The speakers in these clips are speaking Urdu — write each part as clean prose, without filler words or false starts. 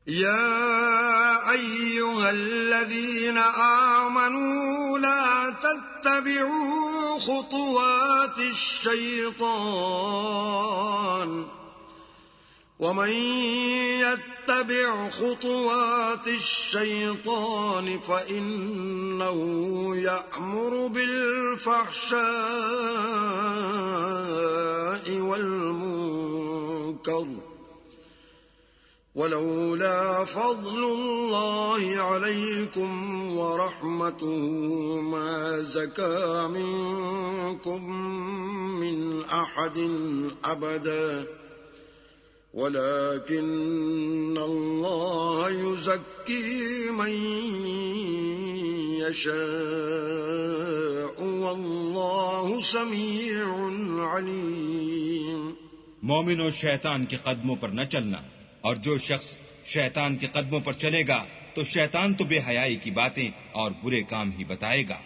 يا أيها الذين آمنوا لا تتبعوا خطوات الشيطان ومن يتبع خطوات الشيطان فإنه يأمر بالفحشاء والمنكر ولولا فضل الله عليكم ورحمته ما زكى منكم من أحد أبدا ولكن الله يزكي من يشاء والله سميع عليم. مومنو، شیطان کے قدموں پر نہ چلنا، اور جو شخص شیطان کے قدموں پر چلے گا تو شیطان تو بے حیائی کی باتیں اور برے کام ہی بتائے گا.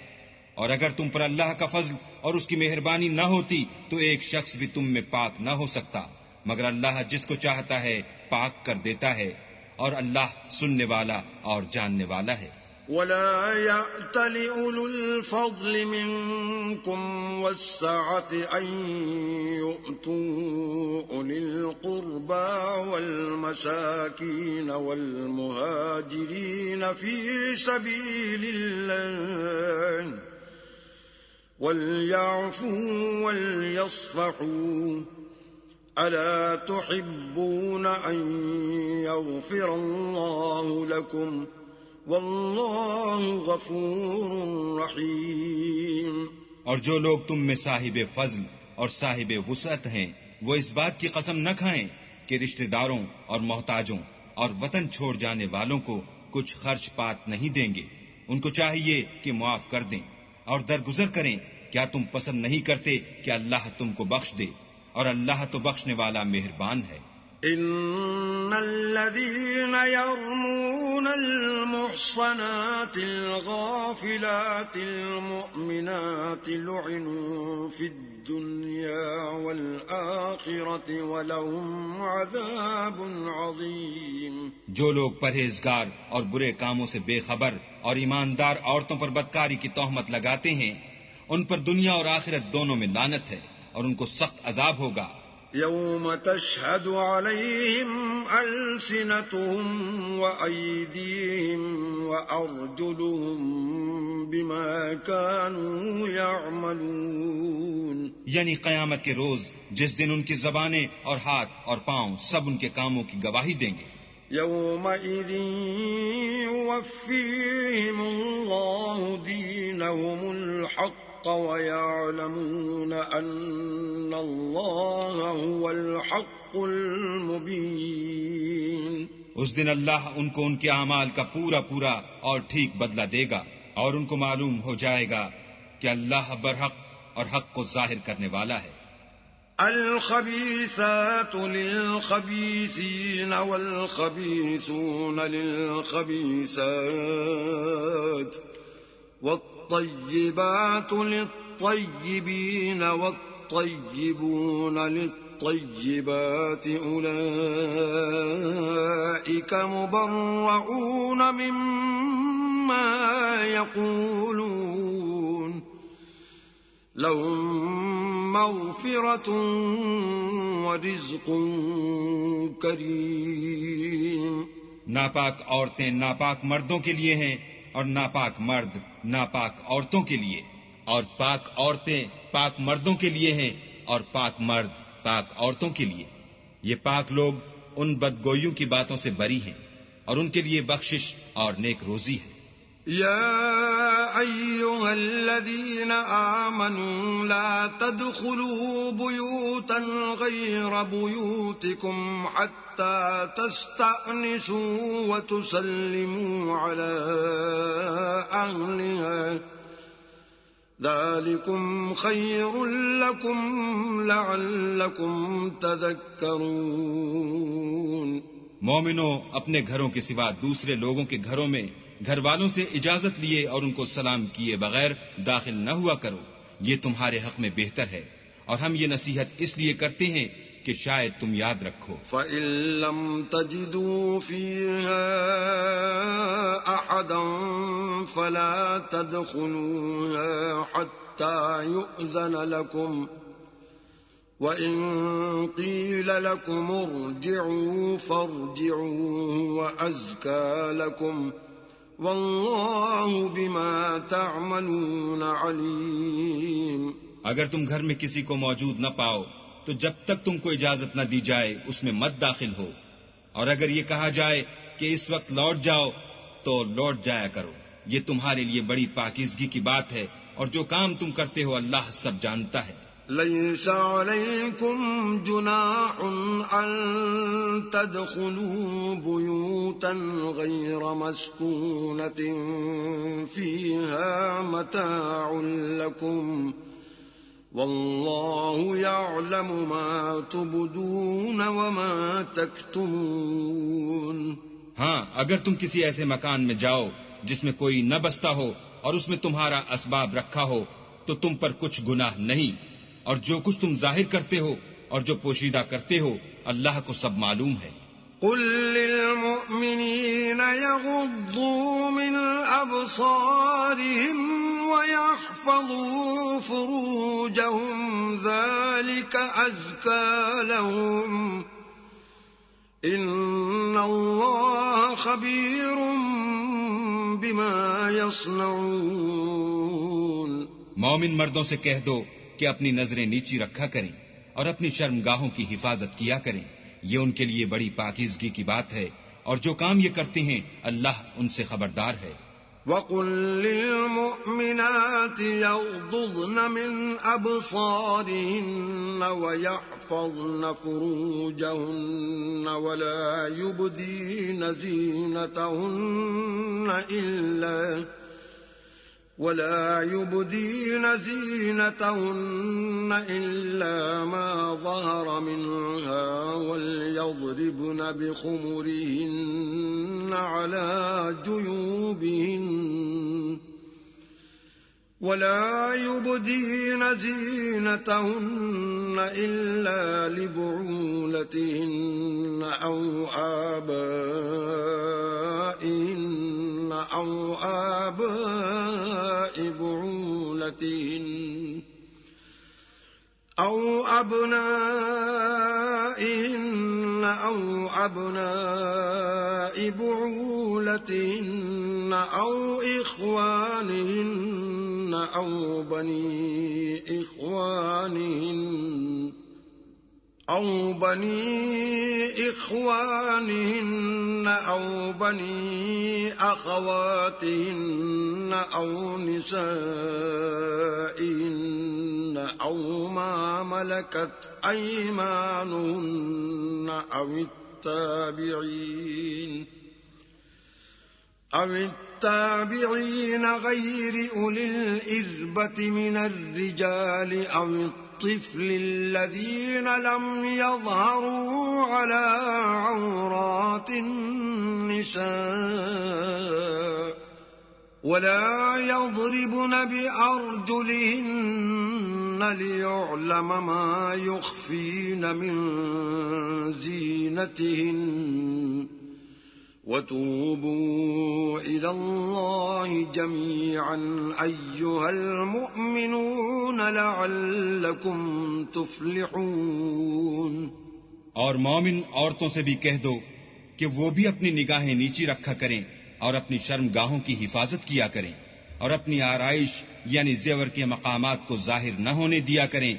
اور اگر تم پر اللہ کا فضل اور اس کی مہربانی نہ ہوتی تو ایک شخص بھی تم میں پاک نہ ہو سکتا، مگر اللہ جس کو چاہتا ہے پاک کر دیتا ہے، اور اللہ سننے والا اور جاننے والا ہے. ولا يأتل أولو الفضل منكم والسعة أن يؤتوا أولي القربى والمساكين والمهاجرين في سبيل الله وليعفوا وليصفحوا ألا تحبون أن يغفر الله لكم واللہ غفور رحیم. اور جو لوگ تم میں صاحب فضل اور صاحب وسعت ہیں وہ اس بات کی قسم نہ کھائیں کہ رشتہ داروں اور محتاجوں اور وطن چھوڑ جانے والوں کو کچھ خرچ پات نہیں دیں گے. ان کو چاہیے کہ معاف کر دیں اور درگزر کریں. کیا تم پسند نہیں کرتے کہ اللہ تم کو بخش دے؟ اور اللہ تو بخشنے والا مہربان ہے. ان الذين يرمون المحصنات الغافلات المؤمنات لعنوا في الدنيا والآخرة ولهم عذاب عظيم. جو لوگ پرہیزگار اور برے کاموں سے بے خبر اور ایماندار عورتوں پر بدکاری کی تہمت لگاتے ہیں ان پر دنیا اور آخرت دونوں میں لعنت ہے اور ان کو سخت عذاب ہوگا. يوم تشهد عليهم ألسنتهم وأيديهم وأرجلهم بما كانوا يعملون. یعنی قیامت کے روز جس دن ان کی زبانیں اور ہاتھ اور پاؤں سب ان کے کاموں کی گواہی دیں گے. يومئذ يوفيهم الله دينهم الحق ويعلمون أن الله هو الحق المبين. اس دن اللہ ان کو ان کے اعمال کا پورا پورا اور ٹھیک بدلہ دے گا اور ان کو معلوم ہو جائے گا کہ اللہ برحق اور حق کو ظاہر کرنے والا ہے. الخبيثات للخبيثين والخبيثون للخبيثات والطيبات للطيبين والطيبون للطيبات أولئك مبرؤون مما يقولون لهم مغفرة ورزق کریم. ناپاک عورتیں ناپاک مردوں کے لیے ہیں اور ناپاک مرد ناپاک عورتوں کے لیے، اور پاک عورتیں پاک مردوں کے لیے ہیں اور پاک مرد پاک عورتوں کے لیے. یہ پاک لوگ ان بدگوئیوں کی باتوں سے بری ہیں اور ان کے لیے بخشش اور نیک روزی ہے. يا أيها الذين آمنوا لا تدخلوا بيوتا غير بيوتكم حتى تستأنسوا وتسلموا على أهلها ذلكم خير لكم لعلكم تذكرون. مومنو، اپنے گھروں کے سوا دوسرے لوگوں کے گھروں میں گھر والوں سے اجازت لیے اور ان کو سلام کیے بغیر داخل نہ ہوا کرو، یہ تمہارے حق میں بہتر ہے. اور ہم یہ نصیحت اس لیے کرتے ہیں کہ شاید تم یاد رکھو۔ فَإِن لَّمْ تَجِدُوا فِيهَا أَحَدًا فَلَا تَدْخُلُوهَا حَتَّى يُؤْذَنَ لَكُمْ وَإِن قِيلَ لَكُمُ ارْجِعُوا فَارْجِعُوا وَأَزْكَىٰ لَكُمْ وَاللَّهُ بِمَا تَعْمَلُونَ عَلِيمٌ۔ اگر تم گھر میں کسی کو موجود نہ پاؤ تو جب تک تم کو اجازت نہ دی جائے اس میں مت داخل ہو، اور اگر یہ کہا جائے کہ اس وقت لوٹ جاؤ تو لوٹ جایا کرو، یہ تمہارے لیے بڑی پاکیزگی کی بات ہے، اور جو کام تم کرتے ہو اللہ سب جانتا ہے۔ لَيْسَ عَلَيْكُمْ جُنَاحٌ أَن تَدْخُلُوا بُيُوتًا غَيْرَ مَسْكُونَةٍ فِيهَا مَتَاعٌ لَكُمْ وَاللَّهُ يَعْلَمُ مَا تُبْدُونَ وَمَا تَكْتُمُونَ۔ ہاں، اگر تم کسی ایسے مکان میں جاؤ جس میں کوئی نہ بستا ہو اور اس میں تمہارا اسباب رکھا ہو تو تم پر کچھ گناہ نہیں، اور جو کچھ تم ظاہر کرتے ہو اور جو پوشیدہ کرتے ہو اللہ کو سب معلوم ہے۔ قُل لِّلْمُؤْمِنِينَ يَغُضُّوا مِنْ أَبْصَارِهِمْ وَيَحْفَظُوا فُرُوجَهُمْ ذَلِكَ أَزْكَىٰ لَهُمْ إِنَّ اللَّهَ خَبِيرٌ بِمَا يَصْنَعُونَ۔ مومن مردوں سے کہہ دو کہ اپنی نظریں نیچی رکھا کریں اور اپنی شرمگاہوں کی حفاظت کیا کریں، یہ ان کے لیے بڑی پاکیزگی کی بات ہے، اور جو کام یہ کرتے ہیں اللہ ان سے خبردار ہے۔ وَقُل لِّلْمُؤْمِنَاتِ يَغْضُضْنَ مِنْ أَبْصَارِهِنَّ وَيَحْفَظْنَ فُرُوجَهُنَّ ولا يبدين زينتهن إلا ما ظهر منها وليضربن بخمرهن على جيوبهن ولا يبدين زينتهن إلا لبعولتهن أو آبائهن أو آباء بعولتهن أو أبنائهن أو أبناء بعولتهن أو إخوانهن أو بني إخوانهن أو بني أخواتهن أو نسائهن أو ما ملكت أيمانهن أو التابعين غير أولي الإربة من الرجال أو الطفل الذين لم يظهروا على عورات النساء ولا يضربن بأرجلهن ليعلم ما يخفين من زينتهن وتوبوا إلى الله جميعا أيها المؤمنون لعلكم تفلحون۔ اور مومن عورتوں سے بھی کہہ دو کہ وہ بھی اپنی نگاہیں نیچی رکھا کریں اور اپنی شرمگاہوں کی حفاظت کیا کریں، اور اپنی آرائش یعنی زیور کے مقامات کو ظاہر نہ ہونے دیا کریں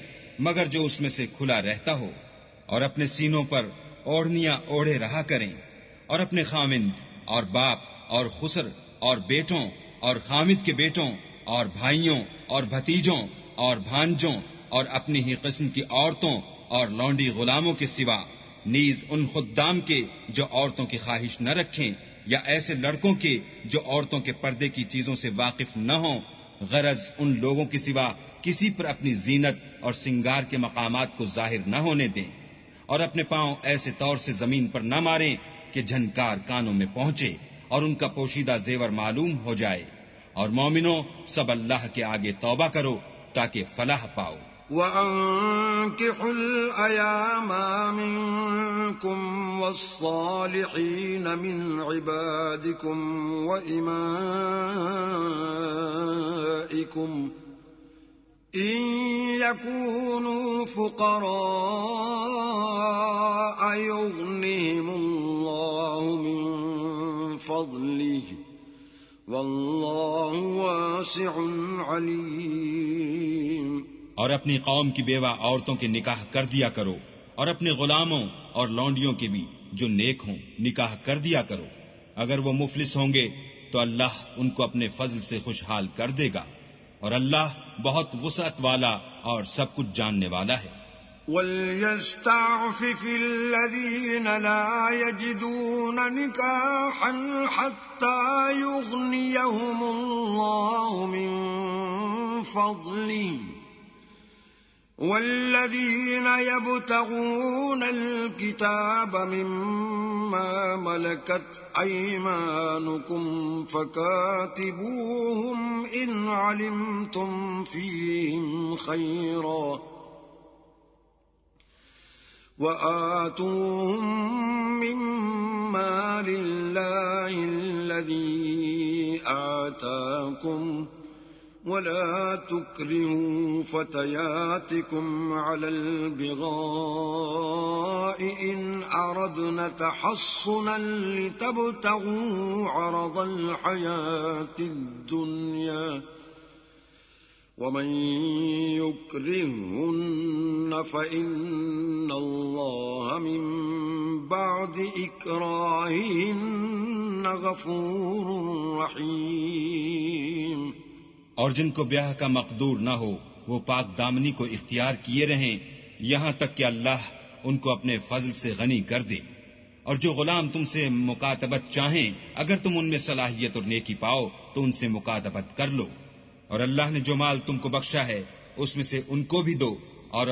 مگر جو اس میں سے کھلا رہتا ہو، اور اپنے سینوں پر اوڑھنیاں اوڑھے رہا کریں، اور اپنے خامند اور باپ اور خسر اور بیٹوں اور خامد کے بیٹوں اور بھائیوں اور بھتیجوں اور بھانجوں اور اپنی ہی قسم کی عورتوں اور لونڈی غلاموں کے سوا، نیز ان خدام کے جو عورتوں کی خواہش نہ رکھیں، یا ایسے لڑکوں کے جو عورتوں کے پردے کی چیزوں سے واقف نہ ہوں، غرض ان لوگوں کے سوا کسی پر اپنی زینت اور سنگار کے مقامات کو ظاہر نہ ہونے دیں، اور اپنے پاؤں ایسے طور سے زمین پر نہ ماریں کہ جھنکار کانوں میں پہنچے اور ان کا پوشیدہ زیور معلوم ہو جائے، اور مومنوں سب اللہ کے آگے توبہ کرو تاکہ فلاح پاؤ۔ وأنكحوا الأيام منكم والصالحين من عبادكم وإمائكم إن يكونوا فقراء يغنهم الله من فضله والله واسع عليم۔ اور اپنی قوم کی بیوہ عورتوں کے نکاح کر دیا کرو، اور اپنے غلاموں اور لونڈیوں کے بھی جو نیک ہوں نکاح کر دیا کرو۔ اگر وہ مفلس ہوں گے تو اللہ ان کو اپنے فضل سے خوشحال کر دے گا، اور اللہ بہت وسعت والا اور سب کچھ جاننے والا ہے۔ وَلْيَسْتَعْفِفِ الَّذِينَ لَا يَجِدُونَ نِكَاحًا حَتَّى يُغْنِيَهُمُ اللَّهُ مِنْ فَضْلِهِ والذين يبتغون الكتاب مما ملكت أيمانكم فكاتبوهم إن علمتم فيهم خيرا وآتوهم مما لله الذي آتاكم ولا تكرهوا فتياتكم على البغاء إن أردنا تحصنا لتبتغوا عرض الحياة الدنيا ومن يكرهن فإن الله من بعد إكراههن غفور رحيم۔ اور جن کو بیاہ کا مقدور نہ ہو وہ پاک دامنی کو اختیار کیے رہیں یہاں تک کہ اللہ ان کو اپنے فضل سے غنی کر دے۔ اور جو غلام تم سے مکاتبت چاہیں اگر تم ان میں صلاحیت اور نیکی پاؤ تو ان سے مکاتبت کر لو، اور اللہ نے جو مال تم کو بخشا ہے اس میں سے ان کو بھی دو، اور